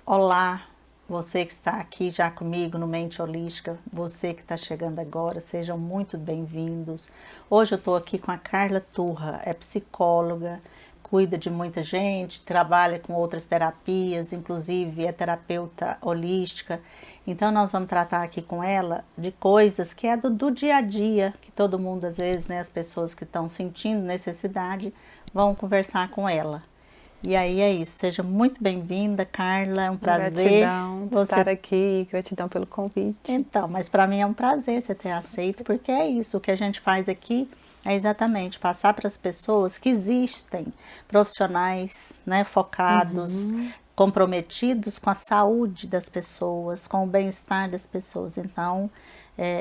Olá, você que está aqui já comigo no Mente Holística, você que está chegando agora, sejam muito bem-vindos. Hoje eu estou aqui com a Carla Turra, é psicóloga, cuida de muita gente, trabalha com outras terapias, inclusive é terapeuta holística. Então nós vamos tratar aqui com ela de coisas que é do dia a dia, que todo mundo às vezes, né, as pessoas que estão sentindo necessidade, vão conversar com ela. E aí é isso, seja muito bem-vinda, Carla, é um prazer. Gratidão de estar aqui, gratidão pelo convite. Então, mas para mim é um prazer você ter aceito, porque é isso, o que a gente faz aqui é exatamente passar para as pessoas que existem profissionais, né, focados, comprometidos com a saúde das pessoas, com o bem-estar das pessoas. Então,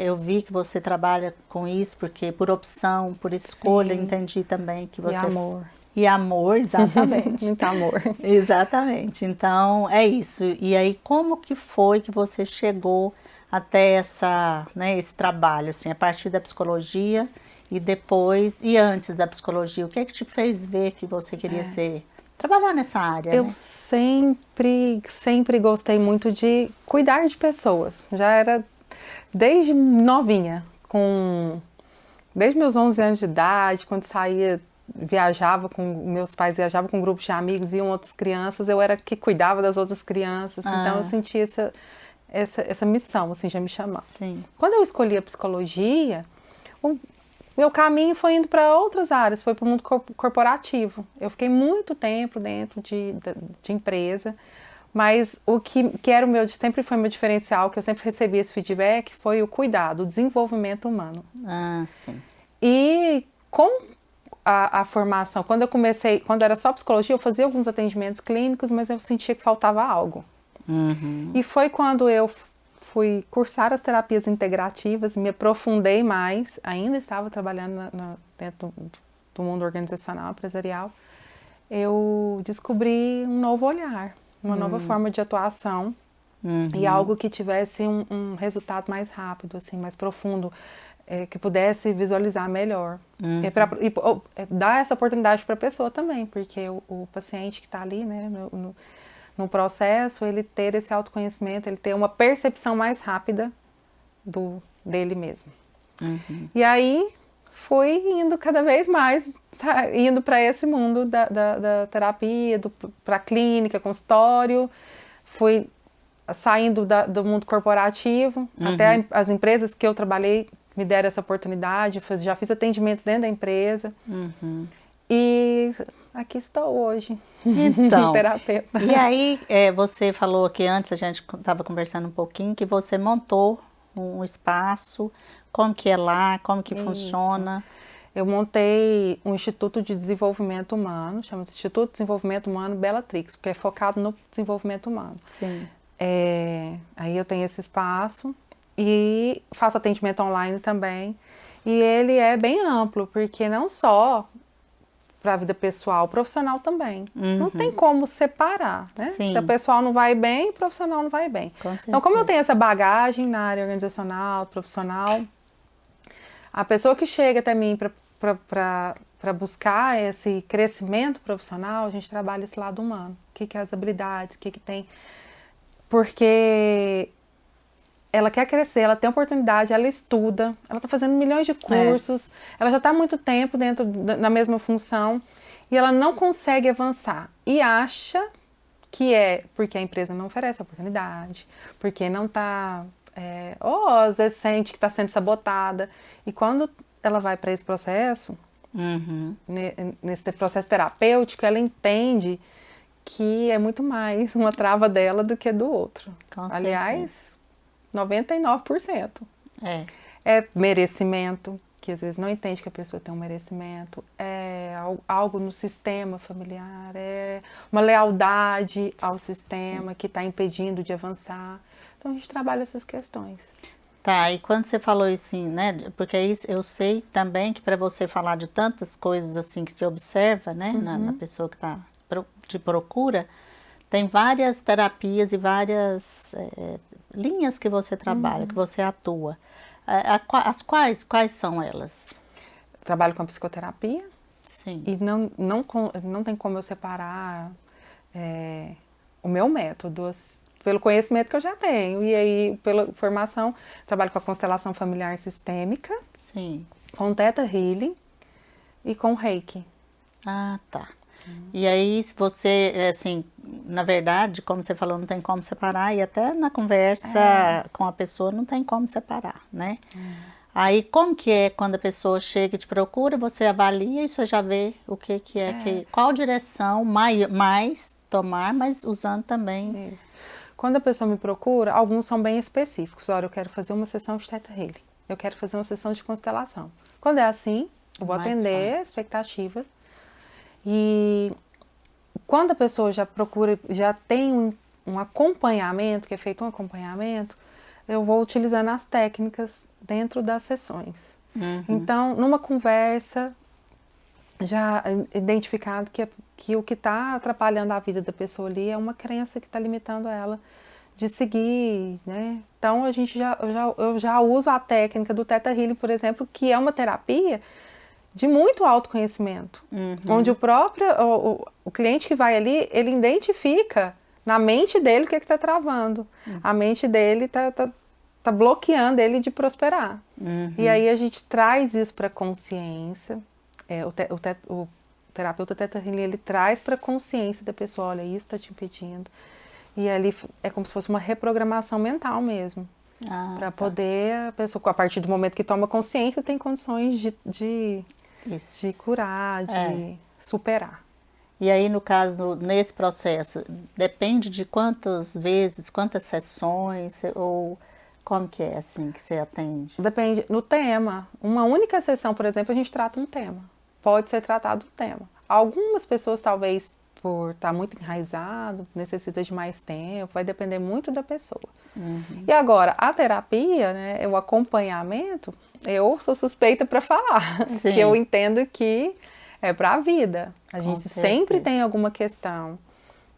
eu vi que você trabalha com isso, porque por opção, por escolha, Sim. entendi também que você... E amor. E amor, exatamente. Muito amor. Exatamente. Então, é isso. E aí, como que foi que você chegou até esse trabalho, assim, a partir da psicologia e depois, e antes da psicologia? O que é que te fez ver que você queria trabalhar nessa área, Eu né? sempre gostei muito de cuidar de pessoas. Já era desde novinha, desde meus 11 anos de idade, quando meus pais viajavam com um grupo de amigos, iam outras crianças, eu era que cuidava das outras crianças, então eu sentia essa missão, assim, já me chamava. Sim. Quando eu escolhi a psicologia, o meu caminho foi indo para outras áreas, foi para o mundo corporativo. Eu fiquei muito tempo dentro de empresa, mas o que era sempre foi meu diferencial, que eu sempre recebi esse feedback, foi o cuidado, o desenvolvimento humano. Ah, sim. E com a formação, quando era só psicologia, eu fazia alguns atendimentos clínicos, mas eu sentia que faltava algo. E foi quando eu fui cursar as terapias integrativas, me aprofundei mais, ainda estava trabalhando dentro do mundo organizacional, empresarial, eu descobri um novo olhar, uma nova forma de atuação e algo que tivesse um resultado mais rápido, assim, mais profundo, que pudesse visualizar melhor. E dar essa oportunidade para a pessoa também, porque o paciente que está ali, né, no processo, ele ter esse autoconhecimento, ele ter uma percepção mais rápida dele mesmo. E aí fui indo cada vez mais, indo para esse mundo da terapia, para a clínica, consultório, fui saindo do mundo corporativo, até as empresas que eu trabalhei me deram essa oportunidade, já fiz atendimentos dentro da empresa. E aqui estou hoje, Então, terapeuta. e aí você falou que antes a gente estava conversando um pouquinho que você montou um espaço, como que é lá, como que funciona? Eu montei um Instituto de Desenvolvimento Humano, chama-se Instituto de Desenvolvimento Humano Bellatrix, porque é focado no desenvolvimento humano. Sim. Aí eu tenho esse espaço e faço atendimento online também. E ele é bem amplo, porque não só para a vida pessoal, profissional também. Não tem como separar, né? Sim. Se a pessoal não vai bem, o profissional não vai bem. Com certeza. Então, como eu tenho essa bagagem na área organizacional, profissional, a pessoa que chega até mim para buscar esse crescimento profissional, a gente trabalha esse lado humano. O que é as habilidades, o que tem... Porque ela quer crescer, ela tem oportunidade, ela estuda, ela está fazendo milhões de cursos, ela já está há muito tempo na mesma função e ela não consegue avançar. E acha que é porque a empresa não oferece oportunidade, porque não está... ou às vezes sente que está sendo sabotada. E quando ela vai para esse processo, nesse processo terapêutico, ela entende que é muito mais uma trava dela do que do outro. Com Aliás, 99%. É merecimento, que às vezes não entende que a pessoa tem um merecimento, é algo no sistema familiar, é uma lealdade ao sistema que está impedindo de avançar. Então a gente trabalha essas questões. Tá, e quando você falou assim, né, porque isso eu sei também que para você falar de tantas coisas assim que se observa, né, na pessoa que te procura, tem várias terapias e várias linhas que você trabalha, que você atua. Quais são elas? Trabalho com psicoterapia. Sim. E não tem como eu separar o meu método, pelo conhecimento que eu já tenho. E aí, pela formação, trabalho com a constelação familiar sistêmica, Sim. com Theta Healing e com Reiki. Ah, tá. E aí, se você, assim, na verdade, como você falou, não tem como separar, e até na conversa com a pessoa não tem como separar, né? Aí, como que é quando a pessoa chega e te procura, você avalia e você já vê o que é. Qual direção mais tomar, mas usando também. Isso. Quando a pessoa me procura, alguns são bem específicos. Olha, eu quero fazer uma sessão de Theta Healing. Eu quero fazer uma sessão de constelação. Quando é assim, eu vou atender a expectativa. E quando a pessoa já procura, já tem um acompanhamento, que é feito um acompanhamento, eu vou utilizando as técnicas dentro das sessões. Então, numa conversa, já identificado que o que está atrapalhando a vida da pessoa ali é uma crença que está limitando ela de seguir, né? Então, eu já uso a técnica do Theta Healing, por exemplo, que é uma terapia de muito autoconhecimento, onde o cliente que vai ali, ele identifica na mente dele o que está travando. A mente dele tá bloqueando ele de prosperar. E aí a gente traz isso para a consciência. O terapeuta Theta Healing, ele traz para a consciência da pessoa, olha, isso está te impedindo. E ali é como se fosse uma reprogramação mental mesmo. Para poder, a pessoa, a partir do momento que toma consciência, tem condições de curar, de superar. E aí, no caso, nesse processo, depende de quantas vezes, quantas sessões, ou como que é assim que você atende? Depende, no tema. Uma única sessão, por exemplo, a gente trata um tema. Pode ser tratado um tema. Algumas pessoas, talvez, por estar muito enraizado, necessita de mais tempo, vai depender muito da pessoa. E agora, a terapia, né, o acompanhamento, eu sou suspeita para falar, que eu entendo que é para a vida. A gente sempre tem alguma questão,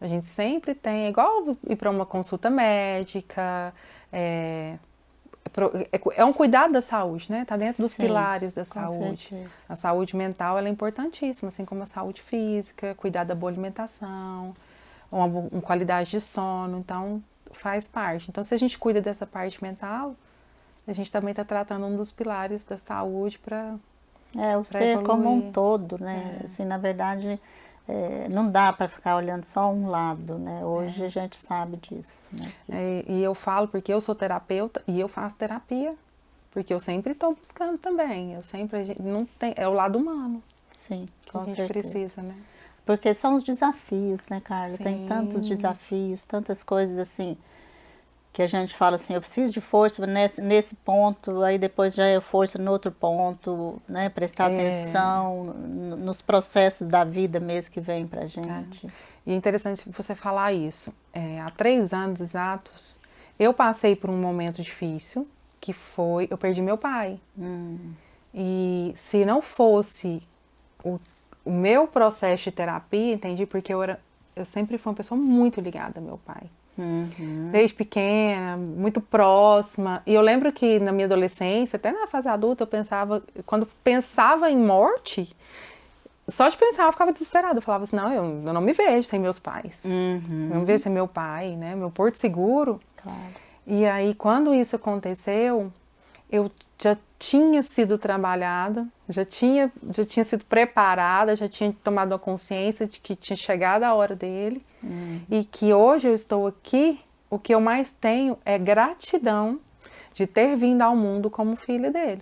a gente sempre tem, igual ir para uma consulta médica, é um cuidado da saúde, né? Está dentro dos pilares da saúde. A saúde mental ela é importantíssima, assim como a saúde física, cuidar da boa alimentação, uma qualidade de sono, então faz parte. Então, se a gente cuida dessa parte mental, a gente também está tratando um dos pilares da saúde para o ser evoluir. Como um todo, né? Assim, na verdade, não dá para ficar olhando só um lado, né? Hoje a gente sabe disso, né? E eu falo porque eu sou terapeuta e eu faço terapia, porque eu sempre estou buscando também. Não tem, é o lado humano. Sim, que a gente precisa, né? Porque são os desafios, né, Carla? Sim. Tem tantos desafios, tantas coisas assim, que a gente fala assim, eu preciso de força nesse ponto, aí depois já é força no outro ponto, né? Prestar atenção nos processos da vida mesmo que vem pra gente. E é interessante você falar isso. Há 3 anos exatos, eu passei por um momento difícil, que foi, eu perdi meu pai. E se não fosse o meu processo de terapia, entendi, porque eu sempre fui uma pessoa muito ligada ao meu pai. Desde pequena, muito próxima. E eu lembro que na minha adolescência, até na fase adulta, quando pensava em morte, só de pensar eu ficava desesperada. Eu falava assim, não, eu não me vejo sem meus pais. Eu não me vejo sem meu pai, né? Meu porto seguro. Claro. E aí, quando isso aconteceu, eu já tinha sido trabalhada, já tinha sido preparada, já tinha tomado a consciência de que tinha chegado a hora dele e que hoje eu estou aqui, o que eu mais tenho é gratidão de ter vindo ao mundo como filha dele.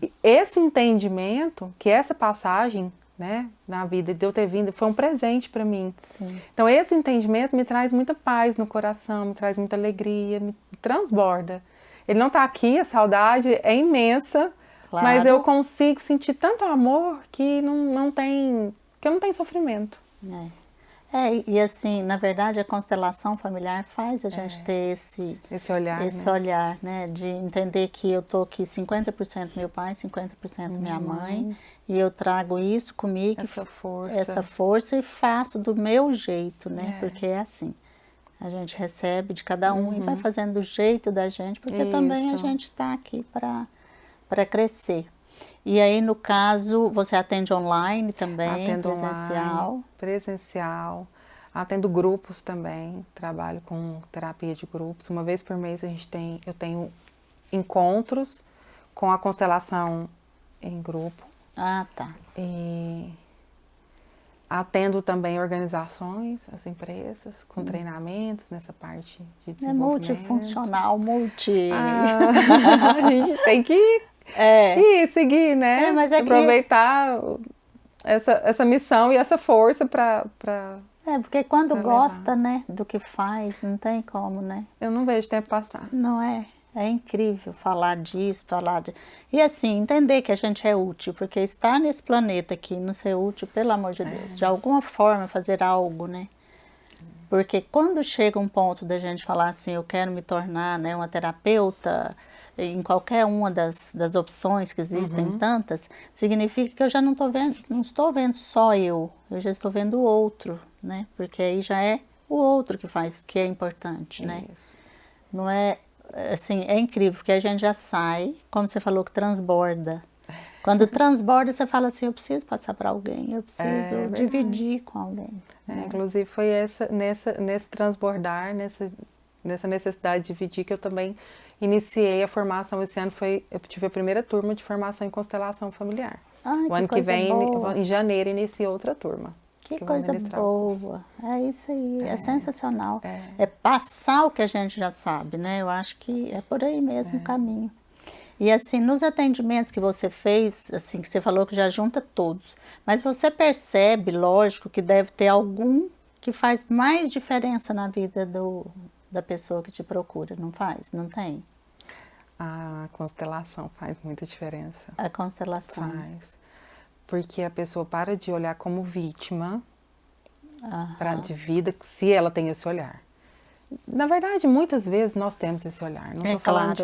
E esse entendimento, que essa passagem, né, na vida de eu ter vindo, foi um presente para mim. Sim. Então esse entendimento me traz muita paz no coração, me traz muita alegria, me transborda. Ele não está aqui, a saudade é imensa, claro. Mas eu consigo sentir tanto amor que não tem sofrimento. E assim, na verdade, a constelação familiar faz a gente ter esse olhar, né? De entender que eu tô aqui 50% meu pai, 50% minha mãe, e eu trago isso comigo, essa força e faço do meu jeito, né? Porque é assim. A gente recebe de cada um e vai fazendo do jeito da gente, porque também a gente está aqui para crescer. E aí, no caso, você atende online também, Atendo presencial? Online, presencial. Atendo grupos também, trabalho com terapia de grupos. Uma vez por mês eu tenho encontros com a constelação em grupo. Ah, tá. E atendo também organizações, as empresas, com treinamentos nessa parte de desenvolvimento. É multifuncional, A gente tem que ir seguir, né? Mas aproveitar essa missão e essa força para... porque quando gosta, né, do que faz, não tem como, né? Eu não vejo tempo passar. Não é? É incrível falar disso, E assim, entender que a gente é útil, porque estar nesse planeta aqui, não ser útil, pelo amor de Deus, de alguma forma fazer algo, né? Porque quando chega um ponto da gente falar assim, eu quero me tornar, né, uma terapeuta, em qualquer uma das opções que existem, tantas, significa que eu já não estou vendo só eu já estou vendo o outro, né? Porque aí já é o outro que é importante, né? Isso. Não é, assim, é incrível, porque a gente já sai, como você falou, que transborda. Quando transborda, você fala assim, eu preciso passar para alguém, eu preciso dividir com alguém. Né? Inclusive foi nesse transbordar, nessa necessidade de dividir que eu também iniciei a formação. Esse ano eu tive a primeira turma de formação em constelação familiar. O ano que vem, em janeiro, inicia outra turma. Que coisa boa, é isso aí, é sensacional. É passar o que a gente já sabe, né? Eu acho que é por aí mesmo o caminho. E assim, nos atendimentos que você fez, assim, que você falou que já junta todos, mas você percebe, lógico, que deve ter algum que faz mais diferença na vida da pessoa que te procura, não faz? Não tem? A constelação faz muita diferença. A constelação. Faz. Porque a pessoa para de olhar como vítima de vida, se ela tem esse olhar. Na verdade, muitas vezes nós temos esse olhar. Não estou falando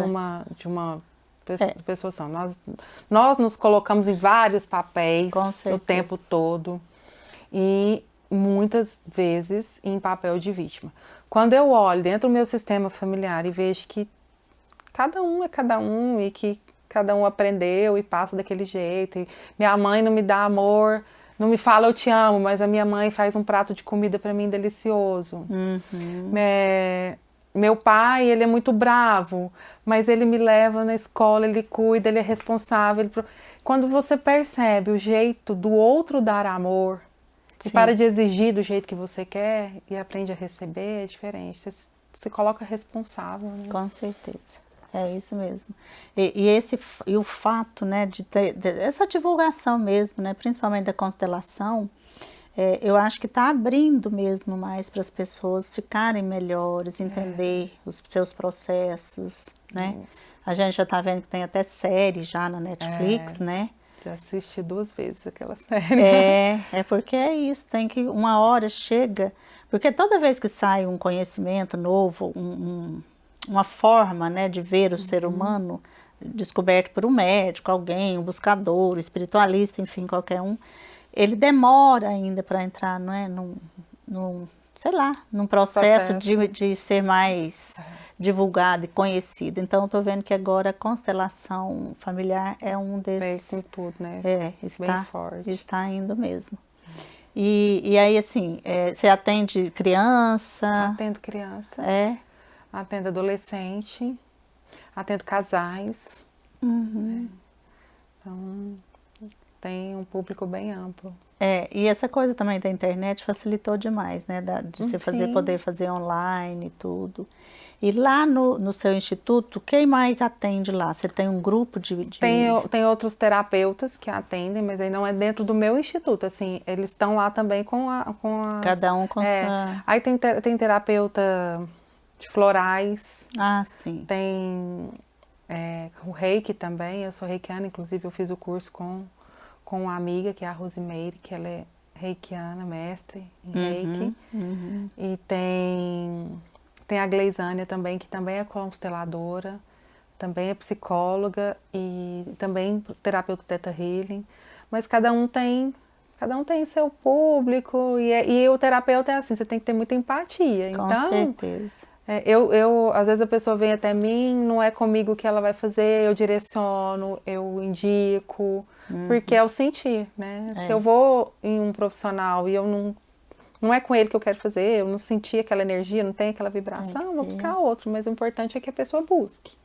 de uma pessoa só. Nós nos colocamos em vários papéis o tempo todo. E muitas vezes em papel de vítima. Quando eu olho dentro do meu sistema familiar e vejo que cada um é cada um e que cada um aprendeu e passa daquele jeito. E minha mãe não me dá amor, não me fala eu te amo, mas a minha mãe faz um prato de comida para mim delicioso. Meu pai, ele é muito bravo, mas ele me leva na escola, ele cuida, ele é responsável. Quando você percebe o jeito do outro dar amor, e para de exigir do jeito que você quer e aprende a receber, é diferente. Você se coloca responsável. Né? Com certeza. É isso mesmo. E o fato, né, de ter essa divulgação mesmo, né, principalmente da constelação, eu acho que está abrindo mesmo mais para as pessoas ficarem melhores, entender os seus processos, né? Isso. A gente já está vendo que tem até série já na Netflix, né? Já assisti 2 vezes aquela série. É porque é isso, tem que uma hora chega, porque toda vez que sai um conhecimento novo, uma forma, né, de ver o ser humano, descoberto por um médico, alguém, um buscador, um espiritualista, enfim, qualquer um, ele demora ainda para entrar, não é, sei lá, num processo. De ser mais divulgado e conhecido. Então, eu estou vendo que agora a constelação familiar é um desses. Bem com tudo, né? Bem forte. Está indo mesmo. E aí, assim, você atende criança? Atendo criança. Atendo adolescente, atendo casais. Então, tem um público bem amplo. E essa coisa também da internet facilitou demais, né? De você poder fazer online e tudo. E lá no seu instituto, quem mais atende lá? Você tem um grupo de... Tem outros terapeutas que atendem, mas aí não é dentro do meu instituto, assim, eles estão lá também com as... Cada um com sua... Aí tem terapeuta de florais. Ah, sim. Tem o reiki também, eu sou reikiana, inclusive eu fiz o curso com uma amiga, que é a Rosimeire, que ela é reikiana, mestre em reiki. E tem a Gleisânia também, que também é consteladora, também é psicóloga e também terapeuta Theta Healing. Mas cada um tem seu público e o terapeuta é assim, você tem que ter muita empatia. Com certeza. Às vezes a pessoa vem até mim, não é comigo que ela vai fazer, eu direciono, eu indico, porque é o sentir, né? Se eu vou em um profissional e eu não é com ele que eu quero fazer, eu não senti aquela energia, não tem aquela vibração, vou buscar outro, mas o importante é que a pessoa busque.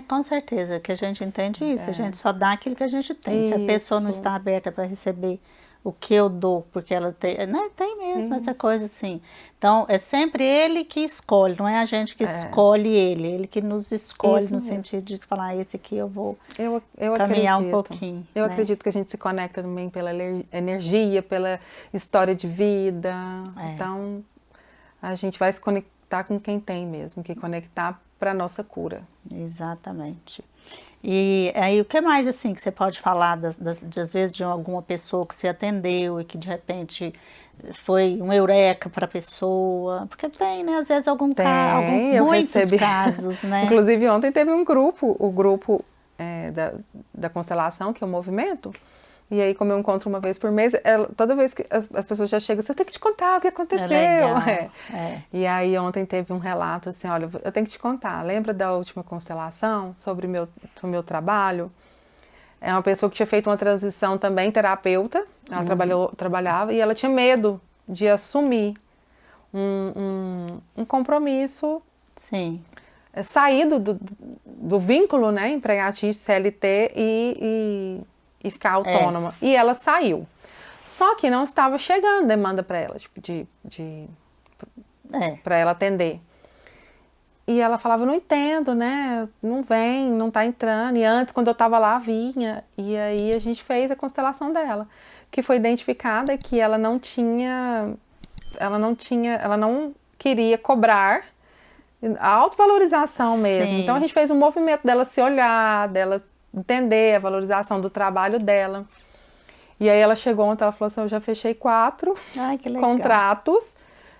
Com certeza, que a gente entende isso, a gente só dá aquilo que a gente tem. Isso. Se a pessoa não está aberta para receber o que eu dou, porque ela tem, né? Tem mesmo essa coisa assim. Então, é sempre ele que escolhe, não é a gente que escolhe ele que nos escolhe isso no mesmo. Sentido de falar, esse aqui eu vou caminhar um pouquinho. Eu acredito que a gente se conecta também pela energia, pela história de vida. Então, a gente vai se conectar com quem tem mesmo, que conectar para a nossa cura. Exatamente. E aí, o que mais, assim, que você pode falar, às vezes, de alguma pessoa que você atendeu e que, de repente, foi um eureka para a pessoa? Porque tem, né? Às vezes, muitos casos, né? Inclusive, ontem teve um grupo, o grupo da constelação, que é o movimento. E aí, como eu encontro uma vez por mês, toda vez que as pessoas já chegam, você tem que te contar o que aconteceu. E aí, ontem teve um relato assim, olha, eu tenho que te contar. Lembra da última constelação sobre o meu trabalho? É uma pessoa que tinha feito uma transição também, terapeuta. Ela trabalhava e ela tinha medo de assumir um compromisso. Sim. Sair do vínculo, né, empregatício, CLT e ficar autônoma. E ela saiu. Só que não estava chegando demanda para ela, tipo, para ela atender. E ela falava, não entendo, né? Não vem, não tá entrando. E antes, quando eu estava lá, vinha. E aí a gente fez a constelação dela, que foi identificada que ela não queria cobrar a autovalorização mesmo. Então a gente fez um movimento dela se olhar, dela entender a valorização do trabalho dela. E aí ela chegou ontem, ela falou assim, eu já fechei 4 contratos,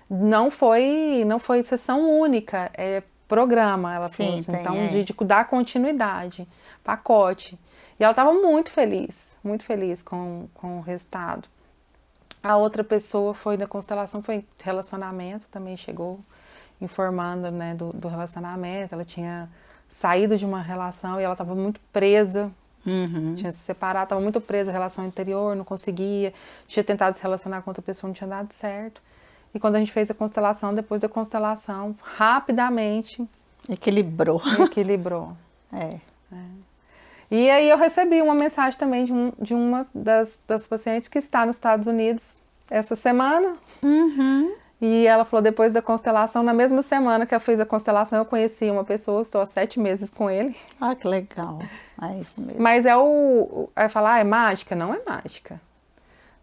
não foi sessão única, é programa, ela falou assim, então de dar continuidade, pacote. E ela estava muito feliz com o resultado. A outra pessoa foi da constelação, foi relacionamento, também chegou informando, né, do relacionamento, ela tinha saído de uma relação e ela estava muito presa, tinha se separado, estava muito presa à relação anterior, não conseguia, tinha tentado se relacionar com outra pessoa, não tinha dado certo. E quando a gente fez a constelação, depois da constelação, rapidamente... Equilibrou. E aí eu recebi uma mensagem também de uma das pacientes que está nos Estados Unidos essa semana. E ela falou, depois da constelação, na mesma semana que eu fiz a constelação, eu conheci uma pessoa, estou há 7 meses com ele. Ah, que legal. É isso mesmo. Mas aí falar, é mágica? Não é mágica.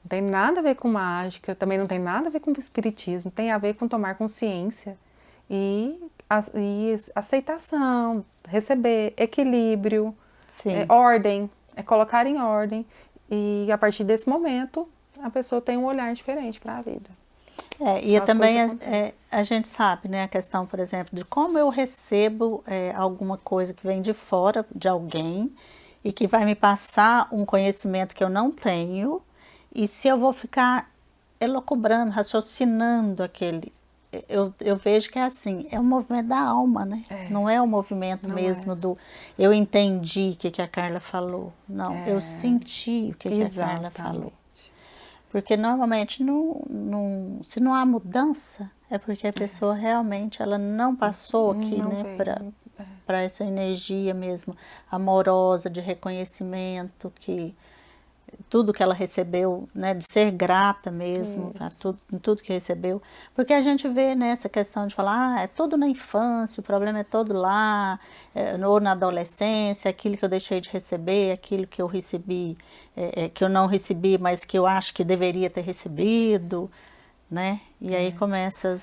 Não tem nada a ver com mágica, também não tem nada a ver com espiritismo, tem a ver com tomar consciência e aceitação, receber, equilíbrio, ordem, colocar em ordem. E a partir desse momento, a pessoa tem um olhar diferente para a vida. E também a gente sabe, né, a questão, por exemplo, de como eu recebo alguma coisa que vem de fora de alguém e que vai me passar um conhecimento que eu não tenho, e se eu vou ficar elucubrando, raciocinando aquele... Eu vejo que é assim, é um movimento da alma, né? Não é o movimento mesmo do... Eu entendi o que a Carla falou. Não, eu senti o que a Carla falou. Porque normalmente, se não há mudança, é porque a pessoa realmente ela não passou aqui, né, para essa energia mesmo amorosa, de reconhecimento, que tudo que ela recebeu, né, de ser grata mesmo a tudo que recebeu. Porque a gente vê nessa questão de falar, é tudo na infância, o problema é todo lá, ou na adolescência, aquilo que eu deixei de receber, aquilo que eu recebi, que eu não recebi, mas que eu acho que deveria ter recebido, né? E aí começa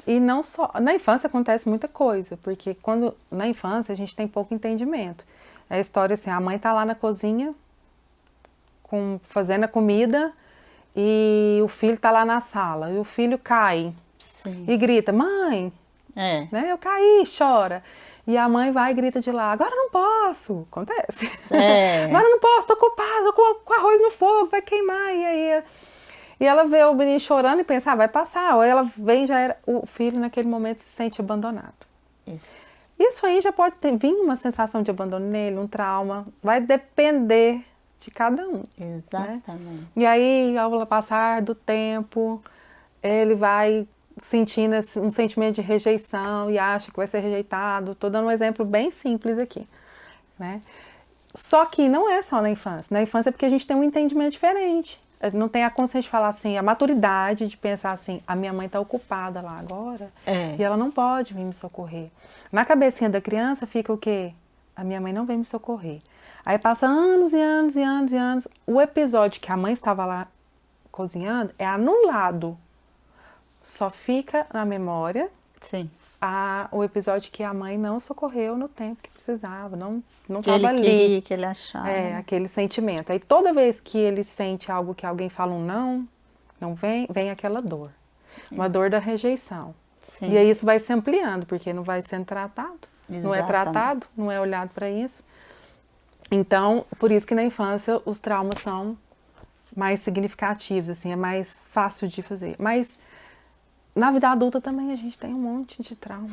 E não só... Na infância acontece muita coisa, porque na infância a gente tem pouco entendimento. É a história assim, a mãe tá lá na cozinha, fazendo a comida, e o filho tá lá na sala, e o filho cai e grita, mãe, né, eu caí, chora. E a mãe vai e grita de lá, agora não posso, acontece. Agora não posso, tô ocupada, com arroz no fogo, vai queimar. E ela vê o menino chorando e pensa, vai passar. Ou ela vem, o filho naquele momento se sente abandonado. Isso aí já pode vir uma sensação de abandono nele, um trauma, vai depender de cada um. Exatamente. Né? E aí, ao passar do tempo, ele vai sentindo um sentimento de rejeição e acha que vai ser rejeitado. Estou dando um exemplo bem simples aqui, né? Só que não é só na infância. Na infância é porque a gente tem um entendimento diferente. Não tem a consciência de falar assim, a maturidade de pensar assim, a minha mãe está ocupada lá agora e ela não pode vir me socorrer. Na cabecinha da criança fica o quê? A minha mãe não vem me socorrer. Aí passa anos e anos e anos e anos. O episódio que a mãe estava lá cozinhando é anulado. Só fica na memória o episódio que a mãe não socorreu no tempo que precisava, não estava ali. Queria, que ele achava. Aquele sentimento. Aí toda vez que ele sente algo que alguém fala um não vem aquela dor. Uma dor da rejeição. Sim. E aí isso vai se ampliando, porque não vai sendo tratado. Exatamente. Não é tratado, não é olhado para isso. Então, por isso que na infância os traumas são mais significativos, assim, é mais fácil de fazer. Mas na vida adulta também a gente tem um monte de trauma.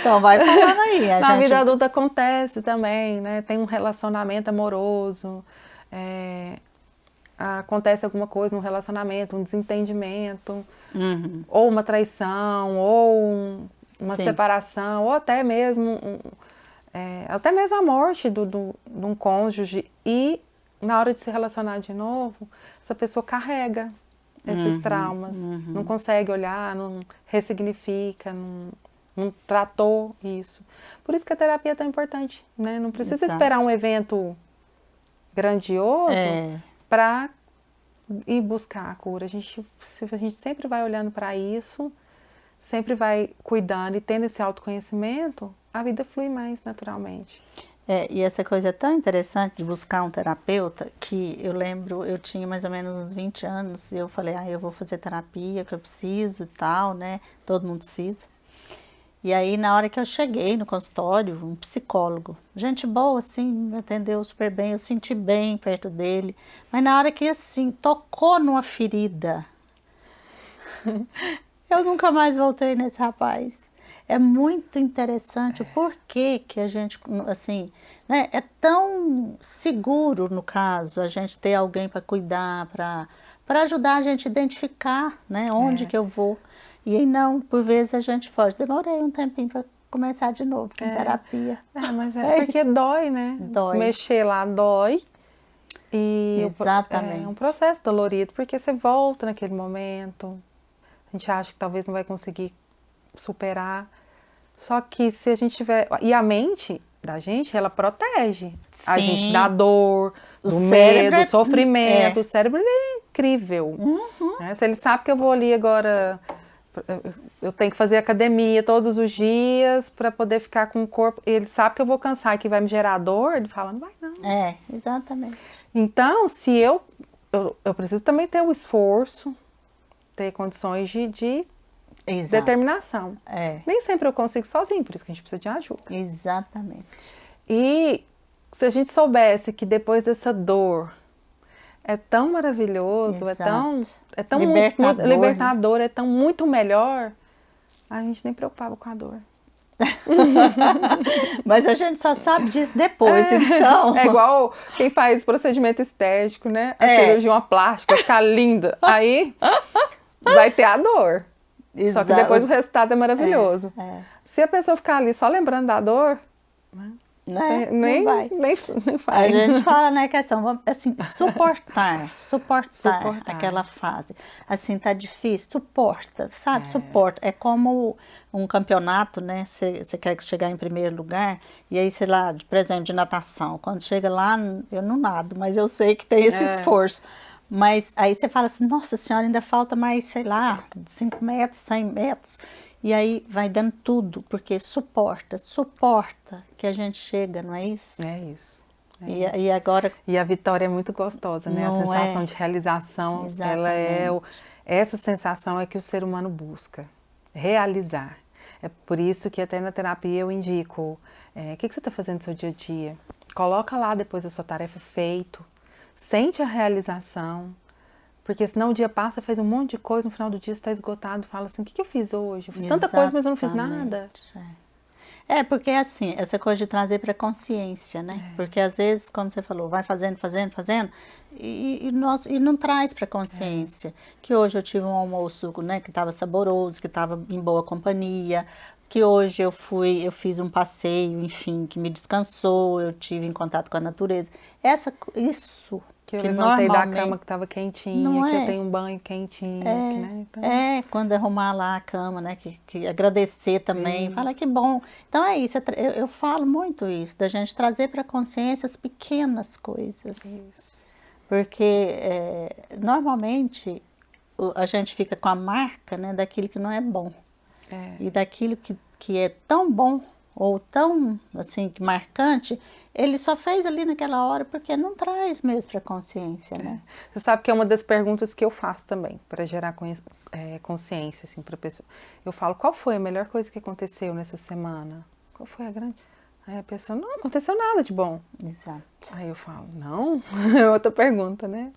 Então vai falando aí. Na vida adulta acontece também, né? Tem um relacionamento amoroso, acontece alguma coisa no relacionamento, um desentendimento, ou uma traição, ou uma separação, ou até mesmo a morte de um cônjuge. E na hora de se relacionar de novo, essa pessoa carrega esses traumas, não consegue olhar, não ressignifica, não tratou isso. Por isso que a terapia é tão importante, né? Não precisa esperar um evento grandioso para ir buscar a cura. A gente sempre vai olhando para isso, sempre vai cuidando e tendo esse autoconhecimento, a vida flui mais naturalmente. E essa coisa é tão interessante de buscar um terapeuta, que eu lembro, eu tinha mais ou menos uns 20 anos, e eu falei, eu vou fazer terapia, que eu preciso e tal, né? Todo mundo precisa. E aí, na hora que eu cheguei no consultório, um psicólogo, gente boa, assim, me atendeu super bem, eu senti bem perto dele, mas na hora que, assim, tocou numa ferida, eu nunca mais voltei nesse rapaz. É muito interessante o porquê que a gente, assim, né, é tão seguro, no caso, a gente ter alguém para cuidar, para ajudar a gente a identificar, né, onde que eu vou. E aí não, por vezes a gente foge. Demorei um tempinho para começar de novo com terapia. Mas porque dói, né? Dói. Mexer lá dói. E exatamente. É um processo dolorido, porque você volta naquele momento, a gente acha que talvez não vai conseguir superar. Só que se a gente tiver... E a mente da gente, ela protege a gente da dor, do medo, do sofrimento. O cérebro é incrível. Né? Se ele sabe que eu vou ali agora... Eu tenho que fazer academia todos os dias para poder ficar com o corpo... Ele sabe que eu vou cansar e que vai me gerar dor. Ele fala, não vai não. Exatamente. Então, se eu preciso também ter o esforço, ter condições de determinação. Nem sempre eu consigo sozinho, por isso que a gente precisa de ajuda. Exatamente. E se a gente soubesse que depois dessa dor é tão maravilhoso, é tão libertador, é tão muito melhor, a gente nem preocupava com a dor. Mas a gente só sabe disso depois, então. É igual quem faz procedimento estético, né? A cirurgia, uma plástica, ficar linda. Aí vai ter a dor. Só que depois o resultado é maravilhoso. Se a pessoa ficar ali só lembrando da dor, nem faz. A gente fala, né, questão, assim, suportar aquela fase. Assim, tá difícil, suporta, sabe? Suporta. É como um campeonato, né? Você quer chegar em primeiro lugar, e aí, sei lá, por exemplo, de natação. Quando chega lá, eu não nado, mas eu sei que tem esse esforço. Mas aí você fala assim, nossa senhora, ainda falta mais, sei lá, 5 metros, 100 metros. E aí vai dando tudo, porque suporta que a gente chega, não é isso? É isso. E agora... E a vitória é muito gostosa, né? A sensação de realização, ela essa sensação é que o ser humano busca, realizar. É por isso que até na terapia eu indico, o que você está fazendo no seu dia a dia? Coloca lá depois a sua tarefa feito, sente a realização, porque senão o dia passa, faz um monte de coisa, no final do dia você está esgotado, fala assim, o que eu fiz hoje? Eu fiz tanta coisa, mas eu não fiz nada. Porque assim, essa coisa de trazer para consciência, né? Porque às vezes, como você falou, vai fazendo, e não traz para consciência. Que hoje eu tive um almoço, né, que estava saboroso, que estava em boa companhia, que hoje eu fiz um passeio, enfim, que me descansou, eu tive em contato com a natureza. Isso Que eu que levantei da normalmente cama que estava quentinha, não que eu é. tenho um banho quentinho, que, né? Então, Quando arrumar lá a cama, né? Que agradecer também, fala que bom. Então é isso, eu falo muito isso, da gente trazer para a consciência as pequenas coisas. isso. Porque normalmente a gente fica com a marca, né, daquilo que não é bom. E daquilo que é tão bom ou tão assim marcante, ele só fez ali naquela hora porque não traz mesmo para a consciência, né? Você sabe que é uma das perguntas que eu faço também, para gerar consciência, assim, para a pessoa. Eu falo, qual foi a melhor coisa que aconteceu nessa semana? Qual foi a grande... Aí a pessoa, não aconteceu nada de bom. Exato. Aí eu falo, não? É outra pergunta, né?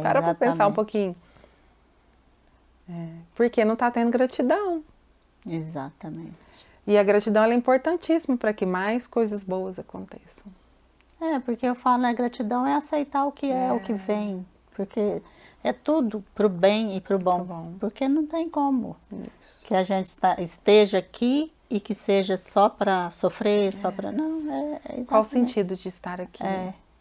Para pra pensar um pouquinho. Porque não tá tendo gratidão. Exatamente. E a gratidão ela é importantíssima para que mais coisas boas aconteçam. Porque eu falo, a gratidão é aceitar o que é, o que vem. Porque é tudo pro bem e pro bom. Porque não tem como que a gente esteja aqui e que seja só para sofrer, só para... Não, Qual o sentido de estar aqui?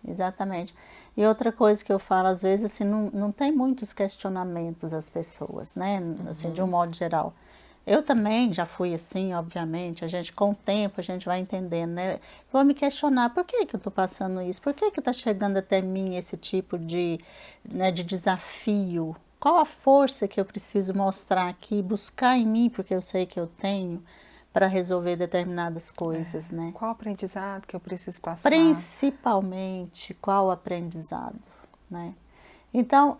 Exatamente. E outra coisa que eu falo, às vezes, assim, não tem muitos questionamentos às pessoas, né? Assim, de um modo geral. Eu também já fui assim, obviamente, com o tempo a gente vai entendendo, né? Vou me questionar, por que que eu tô passando isso? Por que que tá chegando até mim esse tipo de desafio? Qual a força que eu preciso mostrar aqui, buscar em mim, porque eu sei que eu tenho, para resolver determinadas coisas, né? Qual aprendizado que eu preciso passar? Principalmente, qual aprendizado, né? Então,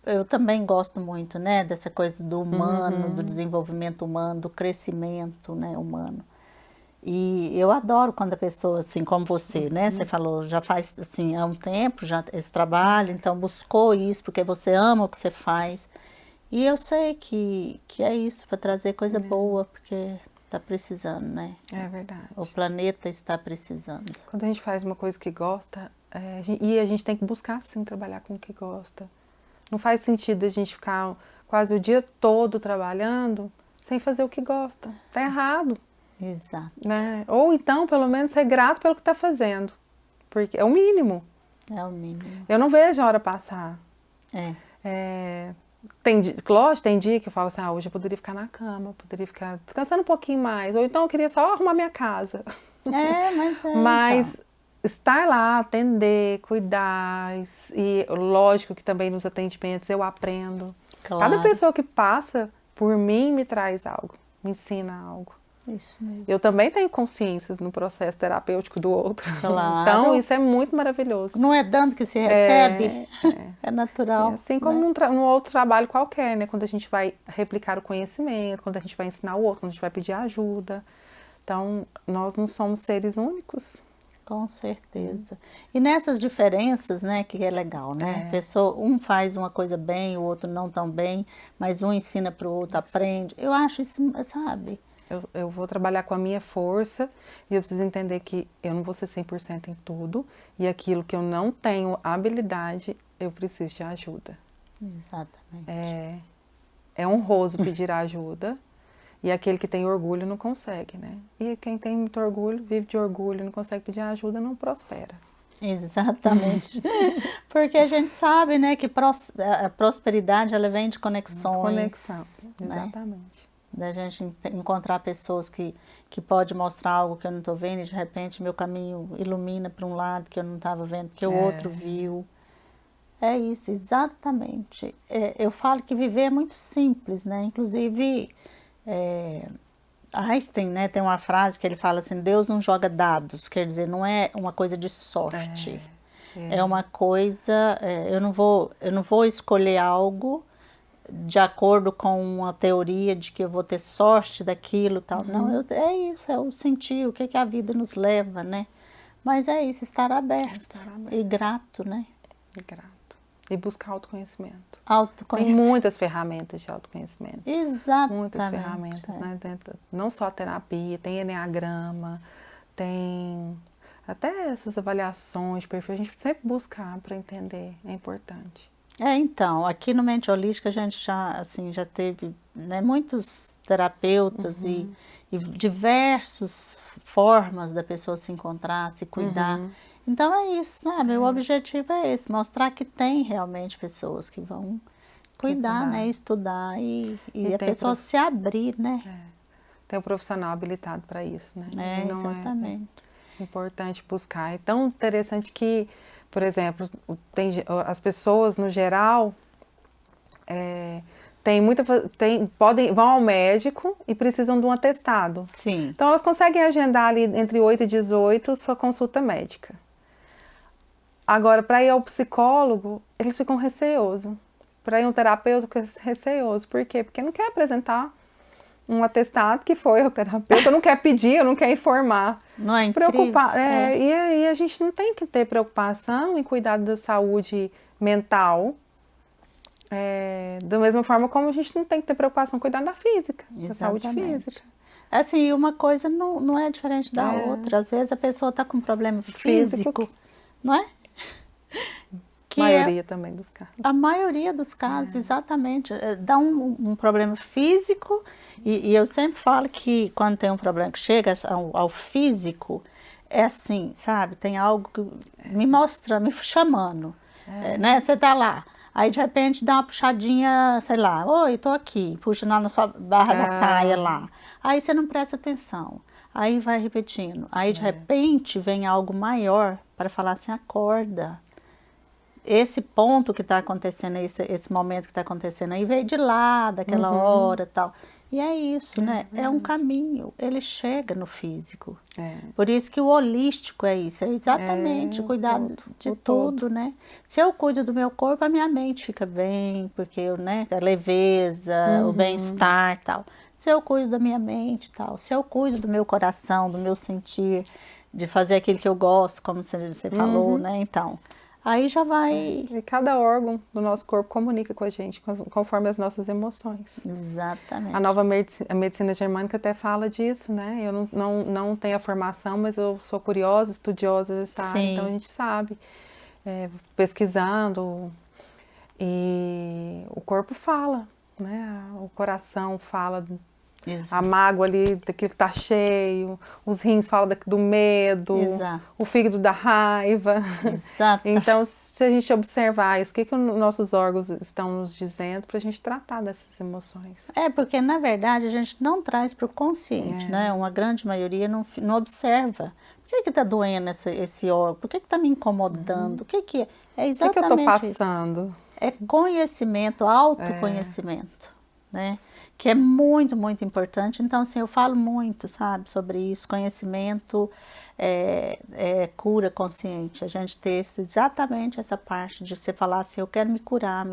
eu também gosto muito, né, dessa coisa do humano, do desenvolvimento humano, do crescimento, né, humano. E eu adoro quando a pessoa, assim, como você, né, você falou, já faz, assim, há um tempo, já esse trabalho, então buscou isso, porque você ama o que você faz. E eu sei que é isso, para trazer coisa boa, porque está precisando, né? É verdade. O planeta está precisando. Quando a gente faz uma coisa que gosta, e a gente tem que buscar, sim, trabalhar com o que gosta. Não faz sentido a gente ficar quase o dia todo trabalhando sem fazer o que gosta. Tá errado. Exato. Né? Ou então, pelo menos, ser grato pelo que está fazendo. Porque é o mínimo. É o mínimo. Eu não vejo a hora passar. Lógico, tem dia que eu falo assim, hoje eu poderia ficar na cama, eu poderia ficar descansando um pouquinho mais. Ou então eu queria só arrumar minha casa. Mas então. Estar lá, atender, cuidar, e lógico que também nos atendimentos eu aprendo. Claro. Cada pessoa que passa por mim me traz algo, me ensina algo. Isso mesmo. Eu também tenho consciências no processo terapêutico do outro. Claro. Então, isso é muito maravilhoso. Não é dando que se recebe, é natural. Assim como num outro trabalho qualquer, né? Quando a gente vai replicar o conhecimento, quando a gente vai ensinar o outro, quando a gente vai pedir ajuda. Então, nós não somos seres únicos. Com certeza. E nessas diferenças, né, que é legal, né? Um faz uma coisa bem, o outro não tão bem, mas um ensina para o outro, aprende. Eu acho isso, sabe? Eu vou trabalhar com a minha força e eu preciso entender que eu não vou ser 100% em tudo e aquilo que eu não tenho habilidade, eu preciso de ajuda. Exatamente. É honroso pedir ajuda. E aquele que tem orgulho não consegue, né? E quem tem muito orgulho, vive de orgulho, não consegue pedir ajuda, não prospera. Exatamente. Porque a gente sabe, né, que a prosperidade, ela vem de conexões. Conexão, né? exatamente. Da gente encontrar pessoas que podem mostrar algo que eu não estou vendo e de repente meu caminho ilumina para um lado que eu não estava vendo, que o outro viu. É isso, exatamente. Eu falo que viver é muito simples, né? Inclusive... Einstein, né, tem uma frase que ele fala assim, Deus não joga dados, quer dizer, não é uma coisa de sorte, é uma coisa, eu não vou escolher algo de acordo com uma teoria de que eu vou ter sorte daquilo, tal, não, é isso, é o sentir, o que a vida nos leva, né, mas é isso, estar aberto. E grato, né. E grato. E buscar autoconhecimento. Tem Autoconhecimento. muitas ferramentas de autoconhecimento. Exatamente. Muitas ferramentas, né? Não só a terapia, tem eneagrama, tem até essas avaliações de perfil. A gente sempre buscar para entender, é importante. Então, aqui no Mente Holística a gente já teve, né, muitos terapeutas e diversas formas da pessoa se encontrar, se cuidar. Então é isso, sabe? O objetivo é esse, mostrar que tem realmente pessoas que vão cuidar, né? Estudar e a pessoa se abrir, né? Tem um profissional habilitado para isso, né? Exatamente. É importante buscar. É tão interessante que, por exemplo, as pessoas no geral vão ao médico e precisam de um atestado. Sim. Então elas conseguem agendar ali entre 8 e 18 sua consulta médica. Agora, para ir ao psicólogo, eles ficam receosos. Para ir a um terapeuta, fica receoso. Por quê? Porque não quer apresentar um atestado que foi ao terapeuta, não quer pedir, não quer informar. Não é incrível? E aí a gente não tem que ter preocupação em cuidar da saúde mental, da mesma forma como a gente não tem que ter preocupação em cuidar da física, da saúde física. Assim, uma coisa não é diferente da outra. Às vezes a pessoa está com um problema físico, não é? A maioria também dos casos. A maioria dos casos, exatamente. Dá um problema físico e eu sempre falo que quando tem um problema que chega ao físico, é assim, sabe? Tem algo que me chamando, né? Você tá lá, aí de repente dá uma puxadinha, sei lá, oi, tô aqui, puxa na sua barra da saia lá. Aí você não presta atenção, aí vai repetindo. Aí de repente vem algo maior para falar assim, acorda. Esse ponto que está acontecendo, esse momento que está acontecendo aí, veio de lá, daquela hora e tal. E é isso, né? É um caminho, ele chega no físico. Por isso que o holístico é isso, é exatamente cuidar de tudo, né? Se eu cuido do meu corpo, a minha mente fica bem, porque eu, né, a leveza, o bem-estar e tal. Se eu cuido da minha mente e tal, se eu cuido do meu coração, do meu sentir, de fazer aquilo que eu gosto, como você falou, né? Então... Aí já vai... E cada órgão do nosso corpo comunica com a gente, conforme as nossas emoções. Exatamente. A nova medicina germânica até fala disso, né? Eu não tenho a formação, mas eu sou curiosa, estudiosa dessa área, então a gente sabe, pesquisando, e o corpo fala, né? O coração fala... A mágoa ali, daquilo que tá cheio, os rins falam do medo, o fígado da raiva. Exato. Então, se a gente observar isso, o que os nossos órgãos estão nos dizendo para a gente tratar dessas emoções? Porque na verdade a gente não traz para o consciente, né? Uma grande maioria não observa. Por que está doendo esse órgão? Por que está me incomodando? O que é? É exatamente o que eu estou passando? Isso. É conhecimento, autoconhecimento, né? Que é muito, muito importante. Então, assim, eu falo muito, sabe, sobre isso. Conhecimento cura consciente. A gente ter exatamente essa parte de você falar assim, eu quero me curar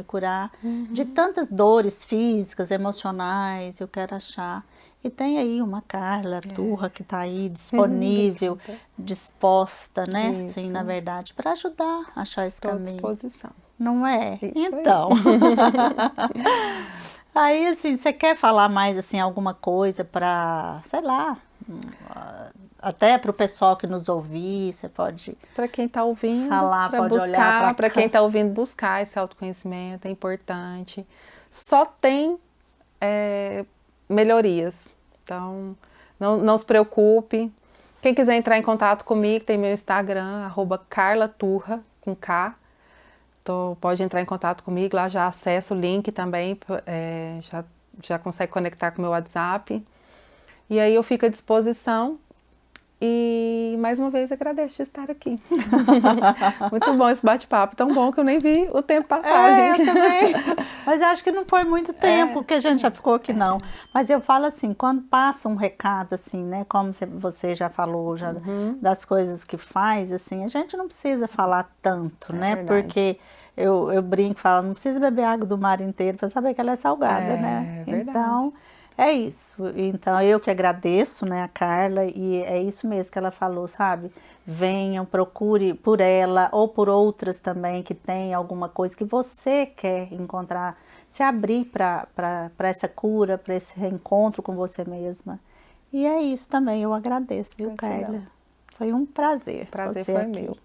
de tantas dores físicas, emocionais, eu quero achar. E tem aí uma Carla Turra que está aí disponível, disposta, né, assim, na verdade, para ajudar a achar esse caminho. Estou à disposição. Não é? Isso então... Aí, assim, você quer falar mais, assim, alguma coisa para, sei lá, até para o pessoal que nos ouvir, você pode... Para quem está ouvindo, falar, pode olhar para quem está ouvindo, buscar esse autoconhecimento, é importante. Só tem melhorias, então não se preocupe. Quem quiser entrar em contato comigo, tem meu Instagram, @carlaturra, com K. Então, pode entrar em contato comigo, lá já acessa o link também, já consegue conectar com o meu WhatsApp. E aí eu fico à disposição e mais uma vez agradeço de estar aqui. Muito bom esse bate-papo, tão bom que eu nem vi o tempo passar, gente. Eu também. Mas acho que não foi muito tempo que a gente já ficou aqui, não. Mas eu falo assim, quando passa um recado assim, né, como você já falou, das coisas que faz, assim, a gente não precisa falar tanto, né, verdade. Porque eu brinco, falo, não precisa beber água do mar inteiro para saber que ela é salgada, né? Verdade. Então, É isso. Então, eu que agradeço, né, a Carla, e é isso mesmo que ela falou, sabe? Venham, procure por ela ou por outras também que tem alguma coisa que você quer encontrar, se abrir para essa cura, para esse reencontro com você mesma. E é isso também, eu agradeço, viu, Gratidão. Carla? Foi um prazer. Prazer você foi aqui. meu.